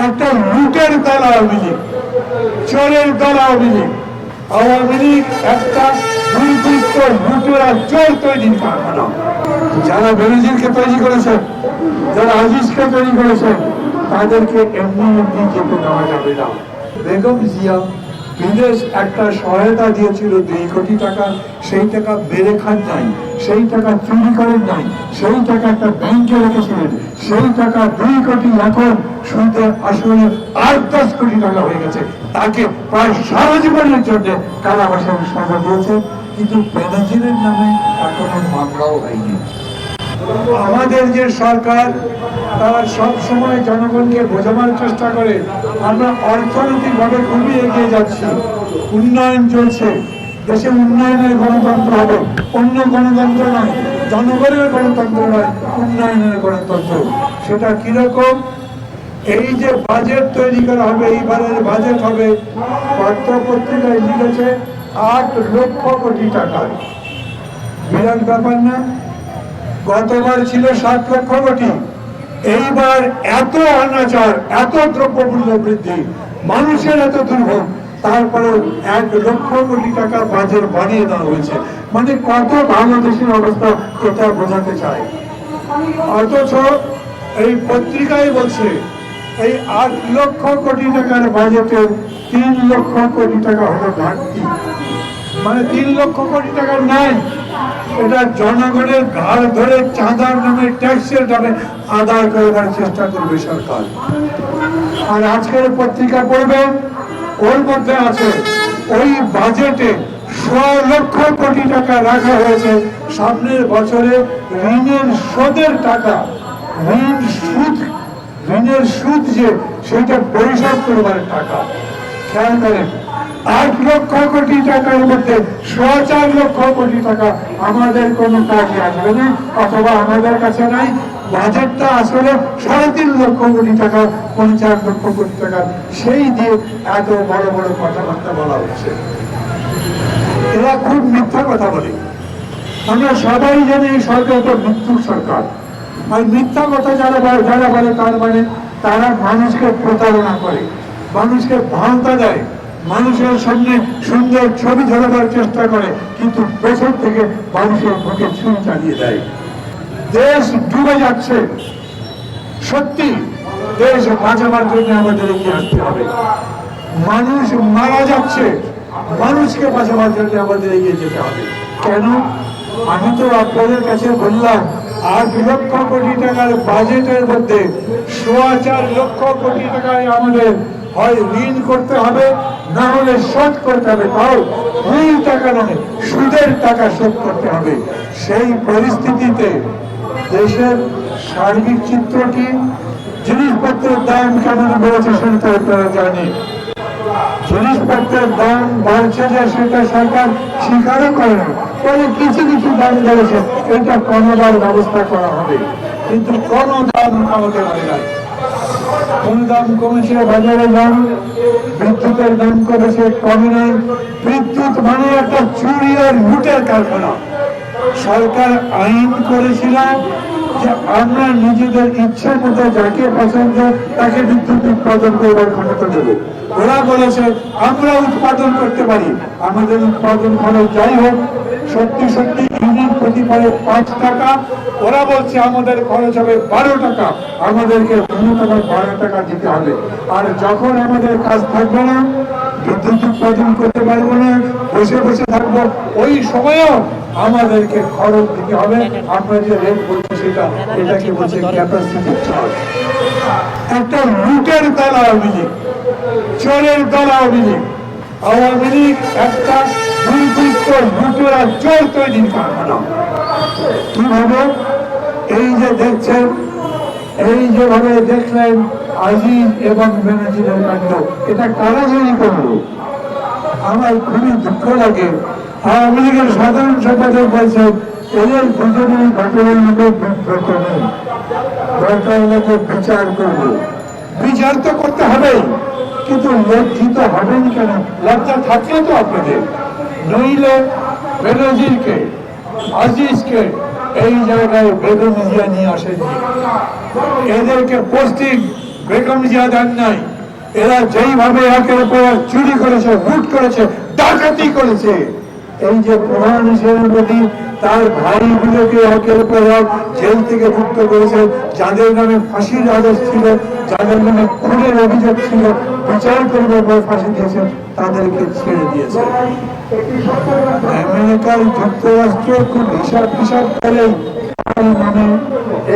একটা লুটের দল আওয়ামী লীগ, চোরের দল আওয়ামী লীগ। আওয়ামী লীগ একটা দুর্বৃত্ত লুটেরা চোর তৈরির কারখানা। যারা বেনজিরকে তৈরি করেছেন, যারা আজিজকে তৈরি করেছেন, তাদেরকে এমনি এমনি যেতে দেওয়া যাবে না। বেগম জিয়া বিদেশ একটা সহায়তা দিয়েছিল 2 কোটি টাকা, সেই টাকা বেড়ে খান নাই, সেই টাকা চুরি করেন নাই, সেই টাকা একটা ব্যাংকে রেখেছিলেন, সেই টাকা 2 কোটি এখন সুদে আসলে 8-10 কোটি টাকা হয়ে গেছে। তাকে প্রায় সারা জীবনের জন্য কারাবাসের সাজা দিয়েছে, কিন্তু বেনজিরের নামে এখনো মামলাও হয়নি। আমাদের যে সরকার, তারা সব সময় জনগণকে বোঝানোর চেষ্টা করে আমরা অর্থনৈতিকভাবে খুবই এগিয়ে যাচ্ছি, উন্নয়ন চলছে, দেশে উন্নয়নের গণতন্ত্র হবে, অন্য গণতন্ত্র নয়, জনগণের গণতন্ত্র নয়, উন্নয়নের গণতন্ত্র। সেটা কিরকম? এই যে বাজেট তৈরি করা হবে, এইবারের বাজেট হবে, পত্রপত্রিকায় লিখেছে 8 লক্ষ কোটি টাকা। বিরাট ব্যাপার না? গতবার ছিল 7 লক্ষ কোটি। এইবার এত অনাচার, এত দ্রব্যমূল্য বৃদ্ধি, মানুষের এত দুর্ভোগ, তারপরে 1 লক্ষ কোটি টাকা বাজেট বাড়িয়ে দেওয়া হয়েছে। মানে কত ভালো দেশের অবস্থা, এটা বোঝাতে চায়। অথচ এই পত্রিকায় বলছে এই 8 লক্ষ কোটি টাকার বাজেটের 3 লক্ষ কোটি টাকা হলো ঘাটতি। মানে 3 লক্ষ কোটি টাকা নাই, এটা জনগণের ঘাড় ধরে চাঁদার নামে, ট্যাক্সের নামে আদায় করার চেষ্টা করবে সরকার। আর আজকের পত্রিকা পড়বেন, ওর মধ্যে আছে ওই বাজেটে 100 লক্ষ কোটি টাকা রাখা হয়েছে সামনের বছরে ঋণের সুদের টাকা, ঋণের সুদ যে সেটা পরিশোধ করবার টাকা। খেয়াল করেন, 8 লক্ষ কোটি টাকার মধ্যে 4.5 লক্ষ কোটি টাকা আমাদের কোনো কাজে আসবে না, অথবা আমাদের কাছে নাই। বাজেটটা আসলে 3.5 লক্ষ কোটি টাকা, 50 লক্ষ কোটি টাকা, সেই দিয়ে এত বড় বড় কথাবার্তা বলা হচ্ছে। এরা খুব মিথ্যা কথা বলে। আমরা সবাই জানি এই সরকারটা মৃত্যুর সরকার। আর মিথ্যা কথা যারা বলে, তার মানে তারা মানুষকে প্রতারণা করে, মানুষকে ভাওতা দেয়, মানুষের সামনে সুন্দর ছবি ধরাবার চেষ্টা করে, কিন্তু পেছন থেকে মানুষের মুখে ছুরি চালিয়ে দেয়। দেশ ডুবে যাচ্ছে, সত্যি দেশ বাঁচাবার জন্য আমাদের এগিয়ে আসতে হবে। মানুষ মারা যাচ্ছে, মানুষকে বাঁচাবার জন্য আমাদের এগিয়ে যেতে হবে। কেন? আমি তো আপনাদের কাছে বললাম 8 লক্ষ কোটি টাকার বাজেটের মধ্যে 4.5 লক্ষ কোটি টাকায় আমাদের হয় ঋণ করতে হবে, না হলে শোধ করতে হবে। তাও এই টাকা নয়, সুদের টাকা শোধ করতে হবে। সেই পরিস্থিতিতে দেশের সার্বিক চিত্র কি? জিনিসপত্রের দাম কেমন বেড়েছে সেটা আপনারা জানেন। জিনিসপত্রের দাম বাড়ছে যে সেটা সরকার স্বীকারও করে না, তবে কিছু কিছু দাম বেড়েছে, এটা কমাবার ব্যবস্থা করা হবে। কিন্তু কোন দাম কমাতে পারে না। কোন দাম কমেছে? বাজারের দাম, বিদ্যুতের দাম কমেছে, কমে নাই। বিদ্যুৎ মানে একটা চুরি আর লুটের কারখানা। সরকার আইন করেছিল যে আমরা নিজেদের ইচ্ছা মতো যাকে পছন্দ তাকে বিদ্যুৎ উৎপাদন করবার ক্ষমতা দেব। ওরা বলেছে আমরা উৎপাদন করতে পারি, আমাদের উৎপাদন খরচ যাই হোক, সত্যি সত্যি ইউনিট প্রতি পরে 5 টাকা, ওরা বলছে আমাদের খরচ হবে 12 টাকা, আমাদেরকে ন্যূনতম 12 টাকা দিতে হবে। আর যখন আমাদের কাজ থাকবে না, বিদ্যুৎ উৎপাদন করতে পারবো না, বসে বসে থাকবো, ওই সময়ও আমাদেরকে খরচ দিতে হবে। আমরা যে রেট বলছি সেটা, এটাকে বলছে ক্যাপাসিটি চার্জ। একটা লুটের দল আওয়ামী লীগ, চোরের দল আওয়ামী লীগ। আওয়ামী লীগ একটা দুর্বৃত্ত লুটেরা চোর তৈরির কারখানা। কিভাবে? এই যে দেখছেন, এই যেভাবে দেখলেন আজিজ এবং বেনজিরের কাণ্ড, এটা কারা তৈরি করলো? আমার খুবই দুঃখ লাগে। আওয়ামী লীগের সাধারণ সম্পাদক বলছেন এদের দুজনের ঘটনার মধ্যে বিব্রত নেই, দরকার হলে বিচার করবো। বিচার তো করতে হবে, কিন্তু লজ্জিত হবেন কেন? লজ্জা থাকলে তো আপনাদের, নইলে বেনজিরকে, আজিজকে এই জায়গায় বেগম জিয়া নিয়ে আসেননি। এদেরকে পোস্টিং বেগম জিয়া দেন নাই। এরা যেইভাবে একের পর এক চুরি করেছে, লুট করেছে, ডাকাতি করেছে, এই যে প্রধান সেনাপতি তার ভাইগুলোকে একের পর এক জেল থেকে মুক্ত করেছে, যাদের নামে ফাঁসির আদেশ ছিল, যাদের নামে খুনের অভিযোগ ছিল, বিচার করবার পর ফাঁসি দিয়েছেন, তাদেরকে ছেড়ে দিয়েছে। আমেরিকার যুক্তরাষ্ট্র খুব হিসাব করে নামে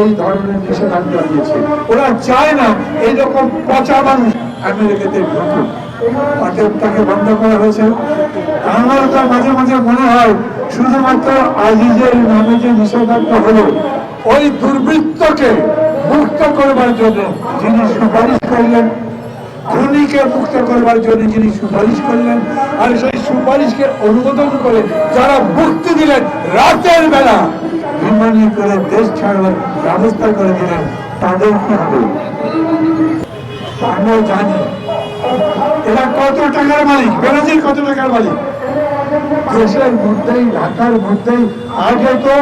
এই ধরনের নিষেধাজ্ঞা দিয়েছে। ওরা চায় না এইরকম পচা মানুষ আমেরিকাতে ঢুকুক, তাকে বন্ধ করা হয়েছে। আমার তো মাঝে মাঝে মনে হয় শুধুমাত্র আজিজের নামে যে নিষেধাজ্ঞা হলো, ওই দুর্বৃত্তকে মুক্ত করবার জন্য যিনি সুপারিশ করলেন, খুনিকে মুক্ত করবার জন্য যিনি সুপারিশ করলেন, আর সেই সুপারিশকে অনুমোদন করে যারা মুক্তি দিলেন, রাতের বেলা বিমানে করে দেশ ছাড়বার ব্যবস্থা করে দিলেন, তাদের কি হবে? আমরা জানি এরা কত টাকার মালিক, বেনাজির কত টাকার মালিক। দেশের মধ্যেই, ঢাকার মধ্যেই আগে তো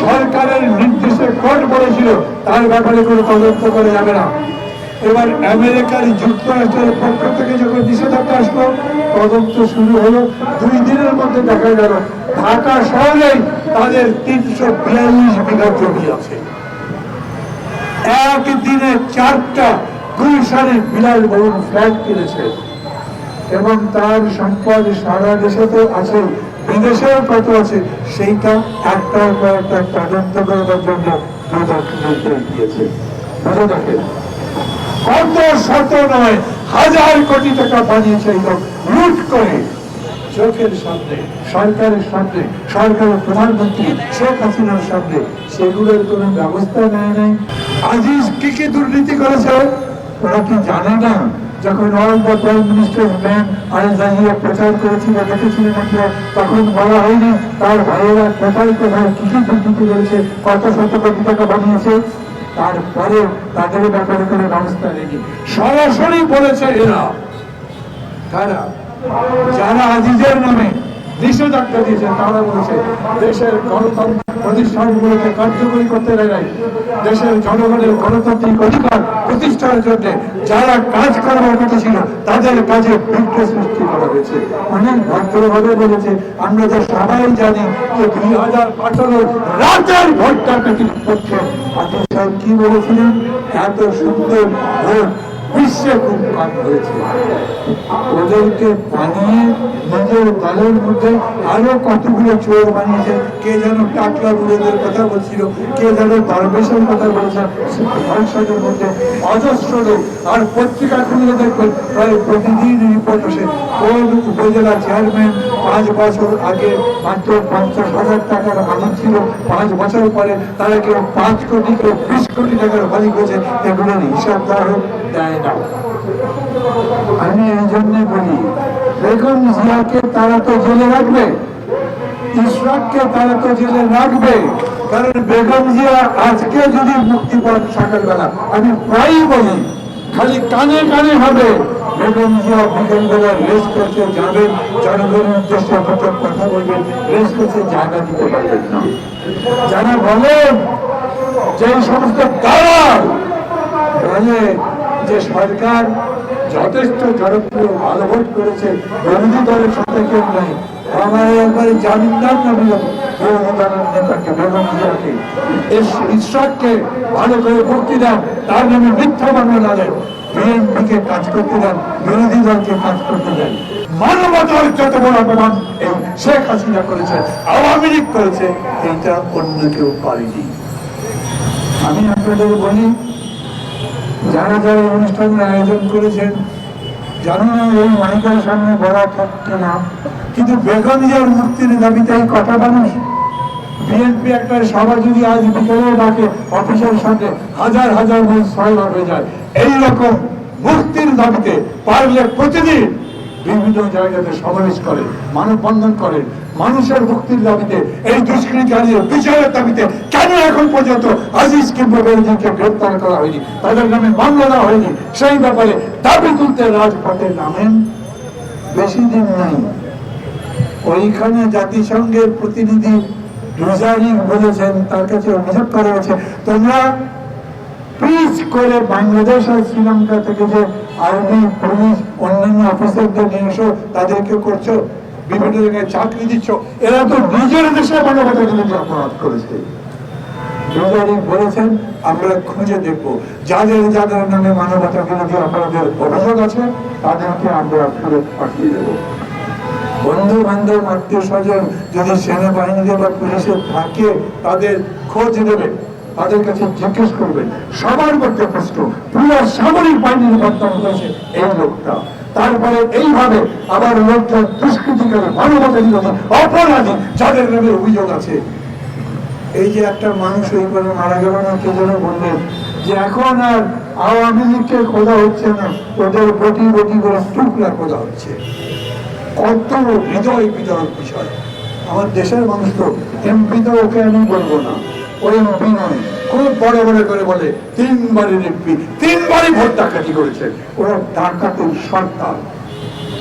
সরকারের নির্দেশে কোর্ট বলেছিল তার ব্যাপারে কোনো তদন্ত করা যাবে না। এবার আমেরিকার যুক্তরাষ্ট্রের পক্ষ থেকে যখন নিষেধাজ্ঞা আসলো, তদন্ত শুরু হলো। 2 দিনের মধ্যে দেখা গেল ঢাকা শহরেই তাদের 342 বিঘা জমি আছে। একদিনে 4টা গুলশানে বিলাস বহুল ফ্ল্যাট কিনেছে এবং তার সম্পদ সারা দেশে তো আছে, বিদেশেও কত আছে, সেইটা একটার পর একটা তদন্ত করবার জন্য দিয়েছে। কত শত নয় হাজার কোটি টাকা বানিয়েছে এই লোক, লুট করে চোখের সামনে, সরকারের সামনে, সরকারের প্রধানমন্ত্রী শেখ হাসিনার সামনে। সেগুলোর কোন ব্যবস্থা নেয় নাই। আজিজ কি কি দুর্নীতি করেছে ওরা কি জানে না? যখন all the prime minister man Al Jazeera প্রচার করেছিল, দেখেছিলেন আপনারা, তখন বলা হয়নি তার ভাইয়েরা কোথায় কোথায় কি কি দুর্নীতি করেছে, কত শত কোটি টাকা বানিয়েছে? তারপরে তাদের ব্যাপারে কোনো ব্যবস্থা নেই। সরাসরি বলেছে এরা, কারা? যারা আজিজের নামে নিষেধাজ্ঞা দিয়েছে তারা বলেছে দেশের গণতন্ত্র প্রতিষ্ঠানগুলোকে কার্যকরী করতে দেয় নাই, দেশের জনগণের গণতান্ত্রিক অধিকার প্রতিষ্ঠার জন্য যারা কাজ করবার কথা ছিল তাদের কাজে বিঘ্ন সৃষ্টি করা হয়েছে। অনেক ভদ্রভাবে বলেছে, আমরা তো সবাই জানি যে 2018 রাতের ভোটটা পক্ষে আজিজ সাহেব কি বলেছিলেন, এত সুন্দর ভোট বিশ্বে খুব কম হয়েছে। ওদেরকে বানিয়ে নিজের দলের মধ্যে আরো কতগুলো চোর বানিয়েছে। কে যেন টাকলা বুড়োদের কথা বলছিল, কে যেন দরবেশের কথা বলছে সংসদের মধ্যে, অজস্র লোক। আর পত্রিকা খুলে দেখবেন প্রায় প্রতিদিন রিপোর্ট আসে, কোন উপজেলা চেয়ারম্যান 5 বছর আগে মাত্র 50,000 টাকার মালিক ছিল, 5 বছর পরে তারা কেউ 5 কোটি, কেউ 20 কোটি টাকার মালিক হয়েছে। এগুলোর হিসাব দেওয়া হোক, দেয় না। আমি এই জন্য বলি, বেগম জিয়াকে তারা তো জেলে রাখবে, ইশরাককে তারা তো জেলে রাখবে, কারণ বেগম জিয়া আজকে যদি মুক্তি পান সকালবেলা, আমি প্রায়ই বলি, খালি কানে কানে হবে বেগম জিয়া বিকেলবেলা রেস করতে যাবেন, জনগণের উদ্দেশ্যে কথা বলবেন, রেস করতে জায়গা দিতে পারবেন না। যারা বলেন যে সমস্ত দালাল বলে যে সরকার যথেষ্ট জনপ্রিয়, ভালো ভোট করেছে, বিরোধী দলের সাথে কেউ নাই, আমার একবারে জামিনদার না বিরোধী দলের নেতাকে, বেগম জিয়াকে, ইশরাককে ভালো করে মুক্তি দেন, তার নামে মিথ্যা মামলা দেন, বিএনপিকে কাজ করতে দেন, বিরোধী দলকে কাজ করতে দেন। মানবতার যত বড় অপমান এই শেখ হাসিনা করেছে, আওয়ামী লীগ করেছে, এইটা অন্য কেউ পারেনি। আমি আপনাদের বলি, যারা যারা অনুষ্ঠানের আয়োজন করেছেন, জানি না এই মাইকের সামনে বলা থাকছে না, কিন্তু বেগম জিয়ার মুক্তির দাবিতে এই কথা মানুষ, বিএনপি একটা সভা যদি আজ বিকেলেও ডাকে অফিসের সাথে, হাজার হাজার মানুষ সহায়ক হয়ে যায়। এইরকম মুক্তির দাবিতে পারলে প্রতিদিন বিভিন্ন জায়গাতে সমাবেশ করে, মানববন্ধন করে, মানুষের মুক্তির দাবিতে, এই দুষ্কৃতিকারীর বিচারের দাবিতে। কেন এখন পর্যন্ত আজিজ কিংবা বেনজিরকে গ্রেপ্তার করা হয়নি, তাদের নামে মামলা দেওয়া হয়নি, সেই ব্যাপারে দাবি তুলতে রাজপথে নামেন। বেশি দিন নাই, ওইখানে জাতিসংঘের প্রতিনিধি রোজারিক বলেছেন, তার কাছে অভিযোগ করা হয়েছে, তোমরা পিস করে বাংলাদেশ আর শ্রীলঙ্কা থেকে যে আর্মি পুলিশ অন্যান্য অফিসারদের নিয়ে এসো, তাদেরকে করছো, বিভিন্ন জায়গায় চাকরি দিচ্ছ, এরা তো নিজের দেশে মানবতা বিরোধী অপরাধ করেছে। বলেছেন আমরা খুঁজে দেখবো যাদের যাদের নামে মানবতা বিরোধী অপরাধের অভিযোগ আছে তাদেরকে আমরা ফেরত পাঠিয়ে দেবো। বন্ধু বান্ধব আত্মীয় স্বজন যদি সেনাবাহিনীতে বা পুলিশে থাকে তাদের খোঁজ নেবেন, তাদের কাছে জিজ্ঞেস করবেন। সবার মধ্যে প্রশ্ন, পুরো সামরিক বাহিনীর বর্তমান করেছে এই লোকটা, তারপরে এইভাবে আবার লোকটা দুষ্কৃতিকারী মানবতা বিরোধী অপরাধী যাদের নামে অভিযোগ আছে। এই যে একটা মানুষ এইভাবে মারা গেল না, কে যেন বললেন যে এখন আর আওয়ামী লীগকে খোঁজা হচ্ছে না, ওদের বটি বটি করে টুকরা খোঁজা হচ্ছে। কত হৃদয় বিদারক বিষয়। আমার দেশের মানুষ তো এমপি তো ওকে আমি বলবো না, ওই এমপি নয়, খুব বড় বড় করে বলে 3 বারের এমপি, 3 বারই ভোট ডাকাতি করেছে, ওরা ডাকাতের সরকার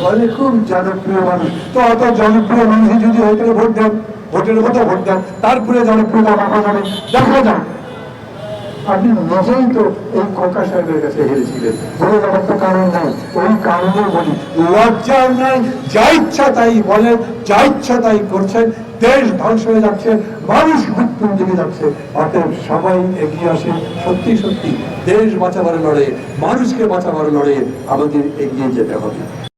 বলে খুব জনপ্রিয় মানুষ। তো অত জনপ্রিয় মানুষ যদি হয়তো ভোট দেন, ভোটের মতো ভোট দেন, তারপরে জনপ্রিয়তা দেখা যাবে, দেখা যাক। আপনি নিজেই তো এই খোকা সাহেবের কাছে হেরেছিলেন, বলে যাবার তো কারণ নাই। ওই কারণে বলি লজ্জা নাই, যা ইচ্ছা তাই বলেন, যা ইচ্ছা তাই করছেন, দেশ ধ্বংস হয়ে যাচ্ছে, মানুষ মৃত্যুর দিকে যাচ্ছে। অতএব সবাই এগিয়ে আসে, সত্যি সত্যি দেশ বাঁচাবার লড়াইয়ে, মানুষকে বাঁচাবার লড়াইয়ে আমাদের এগিয়ে যেতে হবে।